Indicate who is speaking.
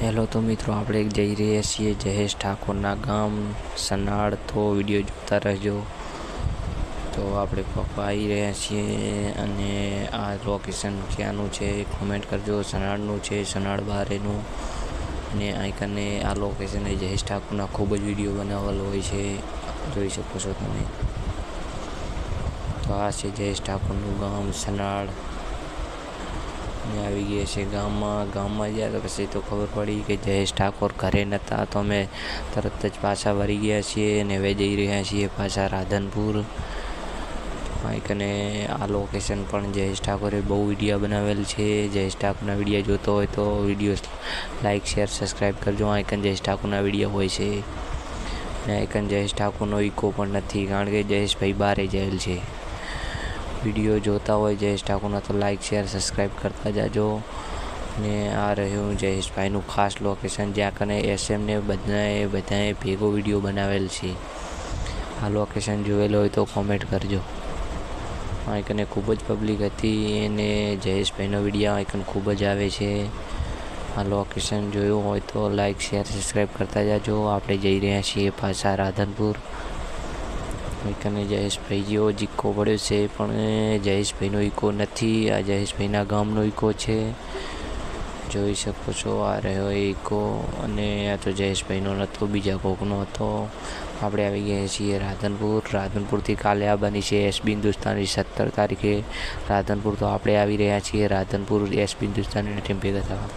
Speaker 1: Hello તો મિત્રો, આપણે જઈ રહ્યા છીએ જયેશ ઠાકોરના ગામ સનાળ. તો વિડીયો જોતા રહેજો. તો આપણે પપ્પા આવી રહ્યા છીએ અને આ લોકેશન ક્યાંનું છે કોમેન્ટ કરજો. સનાળનું છે, સનાળ બારેનું. અને અહીંકને આ લોકેશન જયેશ ઠાકોરના ખૂબ જ વિડીયો બનાવેલો હોય છે, જોઈ શકો છો તમે. તો આ છે જયેશ ઠાકોરનું ગામ સનાળ. આવી ગયા છે ગામમાં ગયા તો પછી તો ખબર પડી કે જયેશ ઠાકોર ઘરે નહોતા. તો અમે તરત જ પાછા વળી ગયા છીએ અને હવે જઈ રહ્યા છીએ પાછા રાધનપુર. કને આ લોકેશન પણ જયેશ ઠાકોરે બહુ વિડીયો બનાવેલ છે. જયેશ ઠાકોરના વિડીયો જોતો હોય તો વિડીયો લાઇક, શેર, સબસ્ક્રાઈબ કરજો. આઈકન જયેશ ઠાકોરના વિડીયો હોય છે અને આઈકન જયેશ ઠાકોરનો ઇકો પણ નથી, કારણ કે જયેશભાઈ બહારે ગયેલ છે. વિડીયો જોતા હોય જયેશ ઠાકોરના તો લાઇક, શેર, સબસ્ક્રાઈબ કરતા જાજો. ને આ રહ્યું જયેશભાઈનું ખાસ લોકેશન, જ્યાં કને એસએમને બધાએ ભેગો વિડીયો બનાવેલ છે. આ લોકેશન જોયેલો હોય તો કોમેન્ટ કરજો. આઈકને ખૂબ જ પબ્લિક હતી અને જયેશભાઈનો વિડીયો આઈકન ખૂબ જ આવે છે. આ લોકેશન જોયું હોય તો લાઇક, શેર, સબસ્ક્રાઈબ કરતા જાજો. આપણે જઈ રહ્યા છીએ પાછા રાધનપુર. આઈકને જયેશભાઈ જેવો જ ઇકો પડ્યો છે, પણ જયેશભાઈનો ઇકો નથી. આ જયેશભાઈના ગામનો ઇકો છે, જોઈ શકો છો. આ રહ્યો એ ઇકો અને આ તો જયેશભાઈનો નહોતો, બીજા કોકનો હતો. આપણે આવી ગયા છીએ રાધનપુરથી કાલે આવવાની છે એસબી હિન્દુસ્તાની 17 તારીખે રાધનપુર. તો આપણે આવી રહ્યા છીએ રાધનપુર એસબી હિન્દુસ્તાની ટીમ ભેગા થવા.